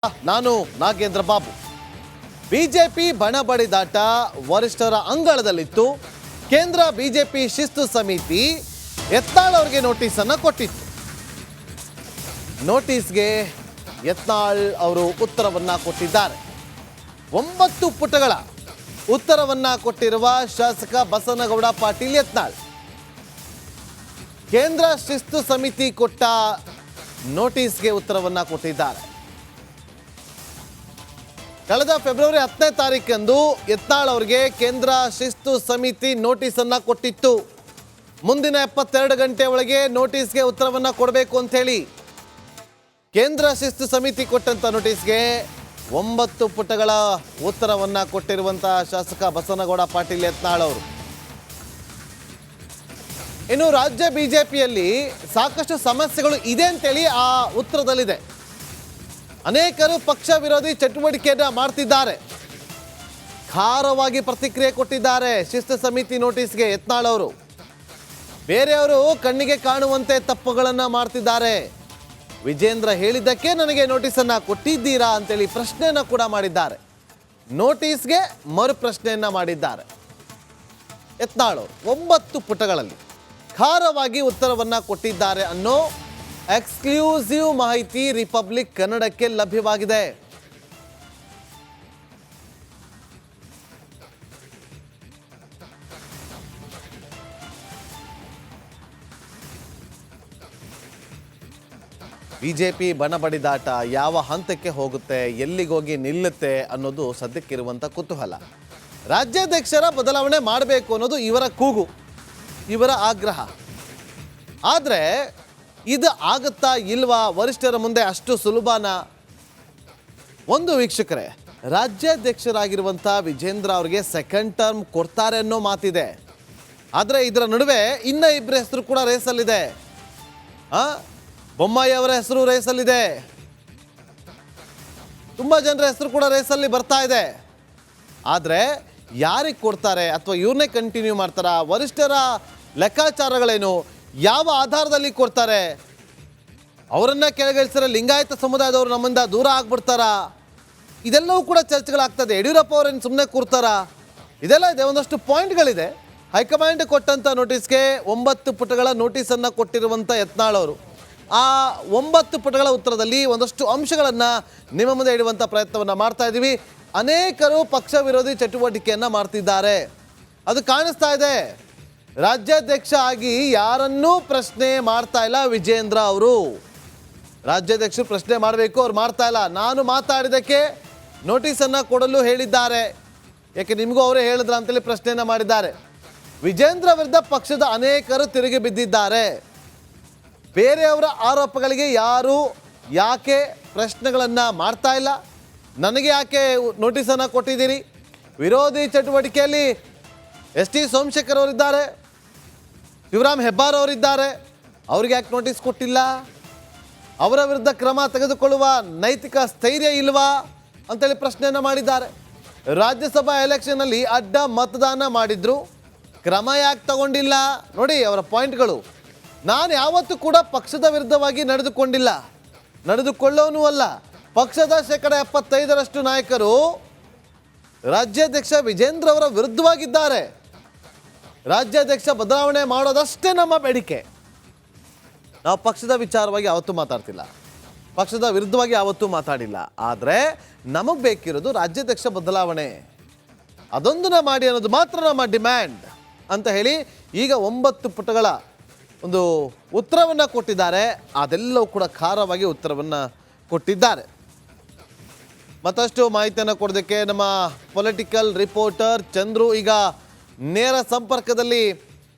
ನಾನು ನಾಗೇಂದ್ರ ಬಾಬು. ಬಿಜೆಪಿ ಬಣ ಬಡಿದಾಟ ವರಿಷ್ಠರ ಅಂಗಳದಲ್ಲಿತ್ತು. ಕೇಂದ್ರ ಬಿಜೆಪಿ ಶಿಸ್ತು ಸಮಿತಿ ಯತ್ನಾಳ್ ಅವರಿಗೆ ನೋಟಿಸ್ ಅನ್ನು ಕೊಟ್ಟಿತ್ತು. ನೋಟಿಸ್ಗೆ ಯತ್ನಾಳ್ ಅವರು ಉತ್ತರವನ್ನ ಕೊಟ್ಟಿದ್ದಾರೆ. 9 ಪುಟಗಳ ಉತ್ತರವನ್ನ ಕೊಟ್ಟಿರುವ ಶಾಸಕ ಬಸನಗೌಡ ಪಾಟೀಲ್ ಯತ್ನಾಳ್ ಕೇಂದ್ರ ಶಿಸ್ತು ಸಮಿತಿ ಕೊಟ್ಟ ನೋಟಿಸ್ಗೆ ಉತ್ತರವನ್ನ ಕೊಟ್ಟಿದ್ದಾರೆ. ಕಳೆದ ಫೆಬ್ರವರಿ 10ನೇ ತಾರೀಕಂದು ಯತ್ನಾಳ್ ಅವರಿಗೆ ಕೇಂದ್ರ ಶಿಸ್ತು ಸಮಿತಿ ನೋಟಿಸ್ ಅನ್ನ ಕೊಟ್ಟಿತ್ತು. ಮುಂದಿನ 72 ಗಂಟೆ ಒಳಗೆ ನೋಟಿಸ್ಗೆ ಉತ್ತರವನ್ನ ಕೊಡಬೇಕು ಅಂತ ಹೇಳಿ ಕೇಂದ್ರ ಶಿಸ್ತು ಸಮಿತಿ ಕೊಟ್ಟಂತ ನೋಟಿಸ್ಗೆ 9 ಪುಟಗಳ ಉತ್ತರವನ್ನ ಕೊಟ್ಟಿರುವಂತಹ ಶಾಸಕ ಬಸನಗೌಡ ಪಾಟೀಲ್ ಯತ್ನಾಳ್ ಅವರು. ಇನ್ನು ರಾಜ್ಯ ಬಿಜೆಪಿಯಲ್ಲಿ ಸಾಕಷ್ಟು ಸಮಸ್ಯೆಗಳು ಇದೆ ಅಂತೇಳಿ ಆ ಉತ್ತರದಲ್ಲಿದೆ. ಅನೇಕರು ಪಕ್ಷ ವಿರೋಧಿ ಚಟುವಟಿಕೆಯನ್ನ ಮಾಡ್ತಿದ್ದಾರೆ. ಖಾರವಾಗಿ ಪ್ರತಿಕ್ರಿಯೆ ಕೊಟ್ಟಿದ್ದಾರೆ ಶಿಸ್ತು ಸಮಿತಿ ನೋಟಿಸ್ಗೆ ಯತ್ನಾಳ್ ಅವರು. ಬೇರೆಯವರು ಕಣ್ಣಿಗೆ ಕಾಣುವಂತೆ ತಪ್ಪುಗಳನ್ನು ಮಾಡ್ತಿದ್ದಾರೆ. ವಿಜೇಂದ್ರ ಹೇಳಿದ್ದಕ್ಕೆ ನನಗೆ ನೋಟಿಸನ್ನು ಕೊಟ್ಟಿದ್ದೀರಾ ಅಂತೇಳಿ ಪ್ರಶ್ನೆಯನ್ನು ಕೂಡ ಮಾಡಿದ್ದಾರೆ. ನೋಟಿಸ್ಗೆ ಮರು ಪ್ರಶ್ನೆಯನ್ನ ಮಾಡಿದ್ದಾರೆ ಯತ್ನಾಳ್ ಅವರು. 9 ಪುಟಗಳಲ್ಲಿ ಖಾರವಾಗಿ ಉತ್ತರವನ್ನ ಕೊಟ್ಟಿದ್ದಾರೆ ಅನ್ನೋ ಎಕ್ಸ್ಕ್ಲೂಸಿವ್ ಮಾಹಿತಿ ರಿಪಬ್ಲಿಕ್ ಕನ್ನಡಕ್ಕೆ ಲಭ್ಯವಾಗಿದೆ. ಬಿಜೆಪಿ ಬಣ ಬಡಿದಾಟ ಯಾವ ಹಂತಕ್ಕೆ ಹೋಗುತ್ತೆ, ಎಲ್ಲಿಗೋಗಿ ನಿಲ್ಲುತ್ತೆ ಅನ್ನೋದು ಸದ್ಯಕ್ಕಿರುವಂಥ ಕುತೂಹಲ. ರಾಜ್ಯಾಧ್ಯಕ್ಷರ ಬದಲಾವಣೆ ಮಾಡಬೇಕು ಅನ್ನೋದು ಇವರ ಕೂಗು, ಇವರ ಆಗ್ರಹ. ಆದರೆ ಇದು ಆಗುತ್ತಾ ಇಲ್ವಾ ವರಿಷ್ಠರ ಮುಂದೆ ಅಷ್ಟು ಸುಲಭನ? ಒಂದು ವೀಕ್ಷಕರೇ, ರಾಜ್ಯಾಧ್ಯಕ್ಷರಾಗಿರುವಂಥ ವಿಜೇಂದ್ರ ಅವರಿಗೆ ಸೆಕೆಂಡ್ ಟರ್ಮ್ ಕೊಡ್ತಾರೆ ಅನ್ನೋ ಮಾತಿದೆ. ಆದರೆ ಇದರ ನಡುವೆ ಇನ್ನ 2 ಹೆಸರು ಕೂಡ ರೇಸಲ್ಲಿದೆ. ಬೊಮ್ಮಾಯಿ ಅವರ ಹೆಸರು ರೇಸಲ್ಲಿದೆ. ತುಂಬ ಜನರ ಹೆಸರು ಕೂಡ ರೇಸಲ್ಲಿ ಬರ್ತಾ ಇದೆ. ಆದರೆ ಯಾರಿಗೆ ಕೊಡ್ತಾರೆ ಅಥವಾ ಇವ್ರನ್ನೇ ಕಂಟಿನ್ಯೂ ಮಾಡ್ತಾರಾ? ವರಿಷ್ಠರ ಲೆಕ್ಕಾಚಾರಗಳೇನು? ಯಾವ ಆಧಾರದಲ್ಲಿ ಕೊಡ್ತಾರೆ? ಅವರನ್ನ ಕೆಳಗಿಳಿಸಿದ್ರೆ ಲಿಂಗಾಯತ ಸಮುದಾಯದವರು ನಮ್ಮಿಂದ ದೂರ ಆಗ್ಬಿಡ್ತಾರಾ? ಇದೆಲ್ಲವೂ ಕೂಡ ಚರ್ಚೆಗಳಾಗ್ತದೆ. ಯಡಿಯೂರಪ್ಪ ಅವರೇನು ಸುಮ್ಮನೆ ಕೂರ್ತಾರಾ? ಇದೆಲ್ಲ ಇದೆ, ಒಂದಷ್ಟು ಪಾಯಿಂಟ್ಗಳಿದೆ. ಹೈಕಮಾಂಡ್ ಕೊಟ್ಟಂಥ ನೋಟಿಸ್ಗೆ 9 ಪುಟಗಳ ನೋಟಿಸನ್ನು ಕೊಟ್ಟಿರುವಂಥ ಯತ್ನಾಳ್ ಅವರು ಆ 9 ಪುಟಗಳ ಉತ್ತರದಲ್ಲಿ ಒಂದಷ್ಟು ಅಂಶಗಳನ್ನು ನಿಮ್ಮ ಮುಂದೆ ಇಡುವಂಥ ಪ್ರಯತ್ನವನ್ನು ಮಾಡ್ತಾ ಇದ್ದೀವಿ. ಅನೇಕರು ಪಕ್ಷ ವಿರೋಧಿ ಚಟುವಟಿಕೆಯನ್ನು ಮಾಡ್ತಿದ್ದಾರೆ, ಅದು ಕಾಣಿಸ್ತಾ ಇದೆ. ರಾಜ್ಯಾಧ್ಯಕ್ಷ ಆಗಿ ಯಾರನ್ನೂ ಪ್ರಶ್ನೆ ಮಾಡ್ತಾ ಇಲ್ಲ ವಿಜೇಂದ್ರ ಅವರು. ರಾಜ್ಯಾಧ್ಯಕ್ಷರು ಪ್ರಶ್ನೆ ಮಾಡಬೇಕು, ಅವ್ರು ಮಾಡ್ತಾ ಇಲ್ಲ. ನಾನು ಮಾತಾಡಿದ್ದಕ್ಕೆ ನೋಟಿಸನ್ನು ಕೊಡಲು ಹೇಳಿದ್ದಾರೆ, ಯಾಕೆ ನಿಮಗೂ ಅವರೇ ಹೇಳಿದ್ರ ಅಂತೇಳಿ ಪ್ರಶ್ನೆಯನ್ನು ಮಾಡಿದ್ದಾರೆ. ವಿಜೇಂದ್ರ ವಿರುದ್ಧ ಪಕ್ಷದ ಅನೇಕರು ತಿರುಗಿ ಬಿದ್ದಿದ್ದಾರೆ. ಬೇರೆಯವರ ಆರೋಪಗಳಿಗೆ ಯಾರು ಯಾಕೆ ಪ್ರಶ್ನೆಗಳನ್ನು ಮಾಡ್ತಾ ಇಲ್ಲ? ನನಗೆ ಯಾಕೆ ನೋಟಿಸನ್ನು ಕೊಟ್ಟಿದ್ದೀರಿ? ವಿರೋಧಿ ಚಟುವಟಿಕೆಯಲ್ಲಿ ಎಸ್ ಟಿ ಸೋಮಶೇಖರ್ ಅವರಿದ್ದಾರೆ, ಶಿವರಾಮ್ ಹೆಬ್ಬಾರ್ ಅವರಿದ್ದಾರೆ, ಅವ್ರಿಗೆ ಯಾಕೆ ನೋಟಿಸ್ ಕೊಟ್ಟಿಲ್ಲ? ಅವರ ವಿರುದ್ಧ ಕ್ರಮ ತೆಗೆದುಕೊಳ್ಳುವ ನೈತಿಕ ಸ್ಥೈರ್ಯ ಇಲ್ವಾ ಅಂತೇಳಿ ಪ್ರಶ್ನೆಯನ್ನು ಮಾಡಿದ್ದಾರೆ. ರಾಜ್ಯಸಭಾ ಎಲೆಕ್ಷನ್ನಲ್ಲಿ ಅಡ್ಡ ಮತದಾನ ಮಾಡಿದ್ರು, ಕ್ರಮ ಯಾಕೆ ತಗೊಂಡಿಲ್ಲ? ನೋಡಿ ಅವರ ಪಾಯಿಂಟ್ಗಳು. ನಾನು ಯಾವತ್ತೂ ಕೂಡ ಪಕ್ಷದ ವಿರುದ್ಧವಾಗಿ ನಡೆದುಕೊಂಡಿಲ್ಲ, ನಡೆದುಕೊಳ್ಳೋನೂ ಅಲ್ಲ. ಪಕ್ಷದ 75% ನಾಯಕರು ರಾಜ್ಯಾಧ್ಯಕ್ಷ ವಿಜೇಂದ್ರ ಅವರ ವಿರುದ್ಧವಾಗಿದ್ದಾರೆ. ರಾಜ್ಯಾಧ್ಯಕ್ಷ ಬದಲಾವಣೆ ಮಾಡೋದಷ್ಟೇ ನಮ್ಮ ಬೇಡಿಕೆ. ನಾವು ಪಕ್ಷದ ವಿಚಾರವಾಗಿ ಯಾವತ್ತೂ ಮಾತಾಡ್ತಿಲ್ಲ, ಪಕ್ಷದ ವಿರುದ್ಧವಾಗಿ ಯಾವತ್ತೂ ಮಾತಾಡಿಲ್ಲ. ಆದರೆ ನಮಗೆ ಬೇಕಿರೋದು ರಾಜ್ಯಾಧ್ಯಕ್ಷ ಬದಲಾವಣೆ, ಅದೊಂದನ್ನ ಮಾಡಿ ಅನ್ನೋದು ಮಾತ್ರ ನಮ್ಮ ಡಿಮ್ಯಾಂಡ್ ಅಂತ ಹೇಳಿ ಈಗ 9 ಪುಟಗಳ ಒಂದು ಉತ್ತರವನ್ನು ಕೊಟ್ಟಿದ್ದಾರೆ. ಅದೆಲ್ಲವೂ ಕೂಡ ಖಾರವಾಗಿ ಉತ್ತರವನ್ನು ಕೊಟ್ಟಿದ್ದಾರೆ. ಮತ್ತಷ್ಟು ಮಾಹಿತಿಯನ್ನು ಕೊಡೋದಕ್ಕೆ ನಮ್ಮ ಪೊಲಿಟಿಕಲ್ ರಿಪೋರ್ಟರ್ ಚಂದ್ರು ಈಗ ನೇರ ಸಂಪರ್ಕದಲ್ಲಿ.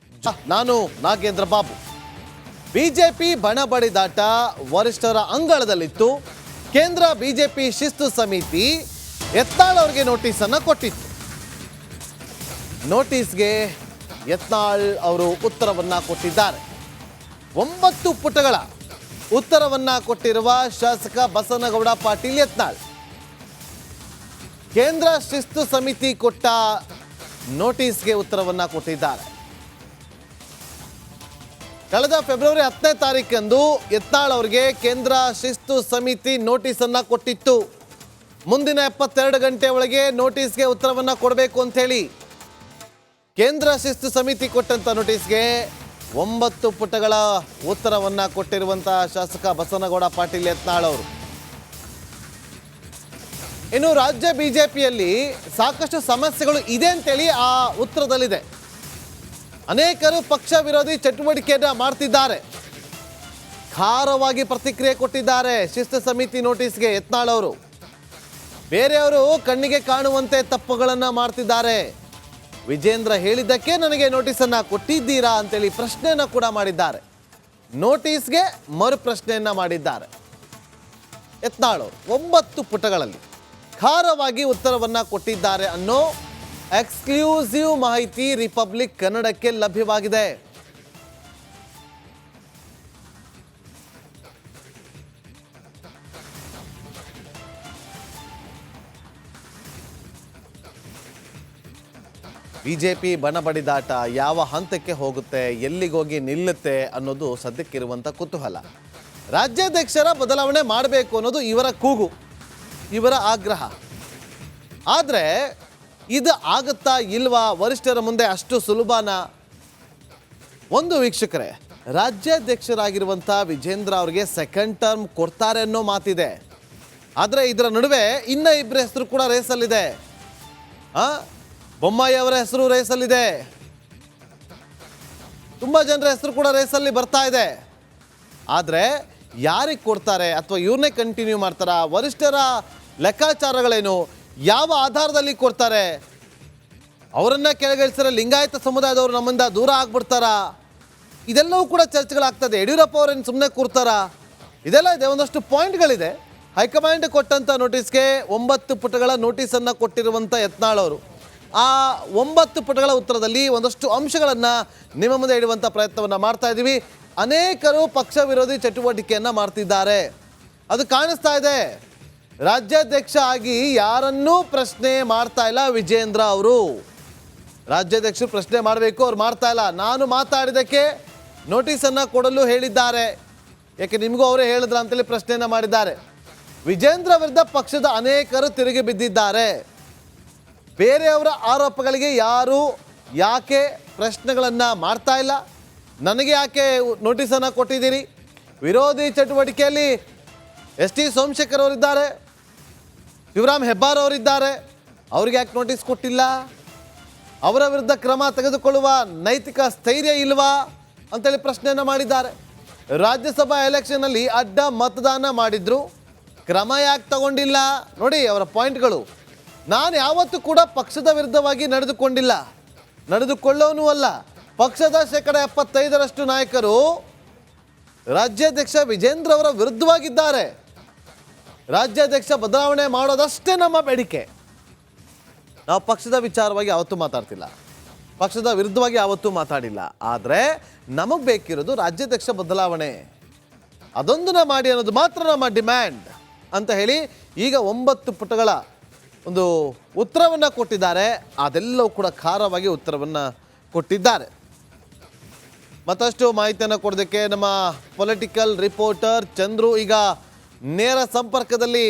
ನಾನು ನಾಗೇಂದ್ರ ಬಾಬು. ಬಿಜೆಪಿ ಬಣ ಬಡಿದಾಟ ವರಿಷ್ಠರ ಅಂಗಳದಲ್ಲಿತ್ತು. ಕೇಂದ್ರ ಬಿಜೆಪಿ ಶಿಸ್ತು ಸಮಿತಿ ಯತ್ನಾಳ್ ಅವರಿಗೆ ನೋಟಿಸನ್ನು ಕೊಟ್ಟಿತ್ತು. ನೋಟಿಸ್ಗೆ ಯತ್ನಾಳ್ ಅವರು ಉತ್ತರವನ್ನು ಕೊಟ್ಟಿದ್ದಾರೆ. 9 ಪುಟಗಳ ಉತ್ತರವನ್ನ ಕೊಟ್ಟಿರುವ ಶಾಸಕ ಬಸನಗೌಡ ಪಾಟೀಲ್ ಯತ್ನಾಳ್ ಕೇಂದ್ರ ಶಿಸ್ತು ಸಮಿತಿ ಕೊಟ್ಟ ನೋಟಿಸ್ಗೆ ಉತ್ತರವನ್ನ ಕೊಟ್ಟಿದ್ದಾರೆ. ಕಳೆದ ಫೆಬ್ರವರಿ 10ನೇ ತಾರೀಕಂದು ಯತ್ನಾಳ್ ಅವರಿಗೆ ಕೇಂದ್ರ ಶಿಸ್ತು ಸಮಿತಿ ನೋಟಿಸನ್ನು ಕೊಟ್ಟಿತ್ತು. ಮುಂದಿನ 72 ಗಂಟೆ ಒಳಗೆ ನೋಟಿಸ್ಗೆ ಉತ್ತರವನ್ನು ಕೊಡಬೇಕು ಅಂಥೇಳಿ ಕೇಂದ್ರ ಶಿಸ್ತು ಸಮಿತಿ ಕೊಟ್ಟಂಥ ನೋಟಿಸ್ಗೆ 9 ಪುಟಗಳ ಉತ್ತರವನ್ನು ಕೊಟ್ಟಿರುವಂಥ ಶಾಸಕ ಬಸನಗೌಡ ಪಾಟೀಲ್ ಯತ್ನಾಳ್ ಅವರು. ಇನ್ನು ರಾಜ್ಯ ಬಿಜೆಪಿಯಲ್ಲಿ ಸಾಕಷ್ಟು ಸಮಸ್ಯೆಗಳು ಇದೆ ಅಂತೇಳಿ ಆ ಉತ್ತರದಲ್ಲಿದೆ. ಅನೇಕರು ಪಕ್ಷ ವಿರೋಧಿ ಚಟುವಟಿಕೆಯನ್ನು ಮಾಡ್ತಿದ್ದಾರೆ. ಖಾರವಾಗಿ ಪ್ರತಿಕ್ರಿಯೆ ಕೊಟ್ಟಿದ್ದಾರೆ ಶಿಸ್ತು ಸಮಿತಿ ನೋಟಿಸ್ಗೆ ಯತ್ನಾಳ್ ಅವರು. ಬೇರೆಯವರು ಕಣ್ಣಿಗೆ ಕಾಣುವಂತೆ ತಪ್ಪುಗಳನ್ನು ಮಾಡ್ತಿದ್ದಾರೆ. ವಿಜೇಂದ್ರ ಹೇಳಿದ್ದಕ್ಕೆ ನನಗೆ ನೋಟಿಸನ್ನು ಕೊಟ್ಟಿದ್ದೀರಾ ಅಂತೇಳಿ ಪ್ರಶ್ನೆಯನ್ನು ಕೂಡ ಮಾಡಿದ್ದಾರೆ. ನೋಟಿಸ್ಗೆ ಮರು ಪ್ರಶ್ನೆಯನ್ನು ಮಾಡಿದ್ದಾರೆ ಯತ್ನಾಳ್ ಅವರು. 9 ಪುಟಗಳಲ್ಲಿ ಖಾರವಾಗಿ ಉತ್ತರವನ್ನು ಕೊಟ್ಟಿದ್ದಾರೆ ಅನ್ನೋ ಎಕ್ಸ್ಕ್ಲೂಸಿವ್ ಮಾಹಿತಿ ರಿಪಬ್ಲಿಕ್ ಕನ್ನಡಕ್ಕೆ ಲಭ್ಯವಾಗಿದೆ. ಬಿಜೆಪಿ ಬಣಬಡಿದಾಟ ಯಾವ ಹಂತಕ್ಕೆ ಹೋಗುತ್ತೆ, ಎಲ್ಲಿಗೋಗಿ ನಿಲ್ಲುತ್ತೆ ಅನ್ನೋದು ಸದ್ಯಕ್ಕಿರುವಂಥ ಕುತೂಹಲ. ರಾಜ್ಯಾಧ್ಯಕ್ಷರ ಬದಲಾವಣೆ ಮಾಡಬೇಕು ಅನ್ನೋದು ಇವರ ಕೂಗು, ಇವರ ಆಗ್ರಹ. ಆದರೆ ಇದು ಆಗುತ್ತಾ ಇಲ್ವಾ ವರಿಷ್ಠರ ಮುಂದೆ ಅಷ್ಟು ಸುಲಭನ? ಒಂದು ವೀಕ್ಷಕರೇ, ರಾಜ್ಯಾಧ್ಯಕ್ಷರಾಗಿರುವಂಥ ವಿಜೇಂದ್ರ ಅವರಿಗೆ ಸೆಕೆಂಡ್ ಟರ್ಮ್ ಕೊಡ್ತಾರೆ ಅನ್ನೋ ಮಾತಿದೆ. ಆದರೆ ಇದರ ನಡುವೆ ಇನ್ನ ಇಬ್ಬರ ಹೆಸರು ಕೂಡ ರೇಸಲ್ಲಿದೆ. ಬೊಮ್ಮಾಯಿ ಅವರ ಹೆಸರು ರೇಸಲ್ಲಿದೆ, ತುಂಬ ಜನರ ಹೆಸರು ಕೂಡ ರೇಸಲ್ಲಿ ಬರ್ತಾ ಇದೆ. ಆದರೆ ಯಾರಿಗೆ ಕೊಡ್ತಾರೆ ಅಥವಾ ಇವ್ರನ್ನೇ ಕಂಟಿನ್ಯೂ ಮಾಡ್ತಾರಾ? ವರಿಷ್ಠರ ಲೆಕ್ಕಾಚಾರಗಳೇನು? ಯಾವ ಆಧಾರದಲ್ಲಿ ಕೊಡ್ತಾರೆ? ಅವರನ್ನ ಕೆಳಗಿಳಿಸಿದ್ರೆ ಲಿಂಗಾಯತ ಸಮುದಾಯದವರು ನಮ್ಮಿಂದ ದೂರ ಆಗ್ಬಿಡ್ತಾರಾ? ಇದೆಲ್ಲವೂ ಕೂಡ ಚರ್ಚೆಗಳಾಗ್ತದೆ. ಯಡಿಯೂರಪ್ಪ ಅವರೇನು ಸುಮ್ಮನೆ ಕೂರ್ತಾರಾ? ಇದೆಲ್ಲ ಇದೆ, ಒಂದಷ್ಟು ಪಾಯಿಂಟ್ಗಳಿದೆ. ಹೈಕಮಾಂಡ್ ಕೊಟ್ಟಂಥ ನೋಟಿಸ್ಗೆ 9 ಪುಟಗಳ ನೋಟಿಸನ್ನು ಕೊಟ್ಟಿರುವಂಥ ಯತ್ನಾಳ್ ಅವರು ಆ 9 ಪುಟಗಳ ಉತ್ತರದಲ್ಲಿ ಒಂದಷ್ಟು ಅಂಶಗಳನ್ನು ನಿಮ್ಮ ಮುಂದೆ ಇಡುವಂಥ ಪ್ರಯತ್ನವನ್ನು ಮಾಡ್ತಾ ಇದ್ದೀವಿ. ಅನೇಕರು ಪಕ್ಷ ವಿರೋಧಿ ಚಟುವಟಿಕೆಯನ್ನು ಮಾಡ್ತಿದ್ದಾರೆ, ಅದು ಕಾಣಿಸ್ತಾ ಇದೆ. ರಾಜ್ಯಾಧ್ಯಕ್ಷ ಆಗಿ ಯಾರನ್ನೂ ಪ್ರಶ್ನೆ ಮಾಡ್ತಾ ಇಲ್ಲ ವಿಜೇಂದ್ರ ಅವರು. ರಾಜ್ಯಾಧ್ಯಕ್ಷರು ಪ್ರಶ್ನೆ ಮಾಡಬೇಕು, ಅವ್ರು ಮಾಡ್ತಾ ಇಲ್ಲ. ನಾನು ಮಾತಾಡಿದ್ದಕ್ಕೆ ನೋಟಿಸನ್ನು ಕೊಡಲು ಹೇಳಿದ್ದಾರೆ, ಯಾಕೆ ನಿಮಗೂ ಅವರೇ ಹೇಳಿದ್ರ ಅಂತೇಳಿ ಪ್ರಶ್ನೆಯನ್ನು ಮಾಡಿದ್ದಾರೆ. ವಿಜೇಂದ್ರ ವಿರುದ್ಧ ಪಕ್ಷದ ಅನೇಕರು ತಿರುಗಿ ಬಿದ್ದಿದ್ದಾರೆ. ಬೇರೆಯವರ ಆರೋಪಗಳಿಗೆ ಯಾರು ಯಾಕೆ ಪ್ರಶ್ನೆಗಳನ್ನು ಮಾಡ್ತಾ ಇಲ್ಲ? ನನಗೆ ಯಾಕೆ ನೋಟಿಸನ್ನು ಕೊಟ್ಟಿದ್ದೀರಿ? ವಿರೋಧಿ ಚಟುವಟಿಕೆಯಲ್ಲಿ ಎಸ್ ಟಿ ಸೋಮಶೇಖರ್ ಅವರಿದ್ದಾರೆ, ಶಿವರಾಮ್ ಹೆಬ್ಬಾರ್ ಅವರಿದ್ದಾರೆ, ಅವ್ರಿಗೆ ಯಾಕೆ ನೋಟಿಸ್ ಕೊಟ್ಟಿಲ್ಲ? ಅವರ ವಿರುದ್ಧ ಕ್ರಮ ತೆಗೆದುಕೊಳ್ಳುವ ನೈತಿಕ ಸ್ಥೈರ್ಯ ಇಲ್ವಾ ಅಂತೇಳಿ ಪ್ರಶ್ನೆಯನ್ನು ಮಾಡಿದ್ದಾರೆ. ರಾಜ್ಯಸಭಾ ಎಲೆಕ್ಷನ್ನಲ್ಲಿ ಅಡ್ಡ ಮತದಾನ ಮಾಡಿದ್ರು, ಕ್ರಮ ಯಾಕೆ ತಗೊಂಡಿಲ್ಲ? ನೋಡಿ ಅವರ ಪಾಯಿಂಟ್ಗಳು. ನಾನು ಯಾವತ್ತೂ ಕೂಡ ಪಕ್ಷದ ವಿರುದ್ಧವಾಗಿ ನಡೆದುಕೊಂಡಿಲ್ಲ, ನಡೆದುಕೊಳ್ಳೋನೂ ಅಲ್ಲ. ಪಕ್ಷದ 75% ನಾಯಕರು ರಾಜ್ಯಾಧ್ಯಕ್ಷ ವಿಜೇಂದ್ರ ಅವರ ವಿರುದ್ಧವಾಗಿದ್ದಾರೆ. ರಾಜ್ಯಾಧ್ಯಕ್ಷ ಬದಲಾವಣೆ ಮಾಡೋದಷ್ಟೇ ನಮ್ಮ ಬೇಡಿಕೆ. ನಾವು ಪಕ್ಷದ ವಿಚಾರವಾಗಿ ಯಾವತ್ತೂ ಮಾತಾಡ್ತಿಲ್ಲ, ಪಕ್ಷದ ವಿರುದ್ಧವಾಗಿ ಯಾವತ್ತೂ ಮಾತಾಡಿಲ್ಲ. ಆದರೆ ನಮಗೆ ಬೇಕಿರೋದು ರಾಜ್ಯಾಧ್ಯಕ್ಷ ಬದಲಾವಣೆ, ಅದೊಂದನ್ನ ಮಾಡಿ ಅನ್ನೋದು ಮಾತ್ರ ನಮ್ಮ ಡಿಮ್ಯಾಂಡ್ ಅಂತ ಹೇಳಿ ಈಗ 9 ಪುಟಗಳ ಒಂದು ಉತ್ತರವನ್ನು ಕೊಟ್ಟಿದ್ದಾರೆ. ಅದೆಲ್ಲವೂ ಕೂಡ ಖಾರವಾಗಿ ಉತ್ತರವನ್ನು ಕೊಟ್ಟಿದ್ದಾರೆ. ಮತ್ತಷ್ಟು ಮಾಹಿತಿಯನ್ನು ಕೊಡೋದಕ್ಕೆ ನಮ್ಮ ಪೊಲಿಟಿಕಲ್ ರಿಪೋರ್ಟರ್ ಚಂದ್ರು ಈಗ ನೇರ ಸಂಪರ್ಕದಲ್ಲಿ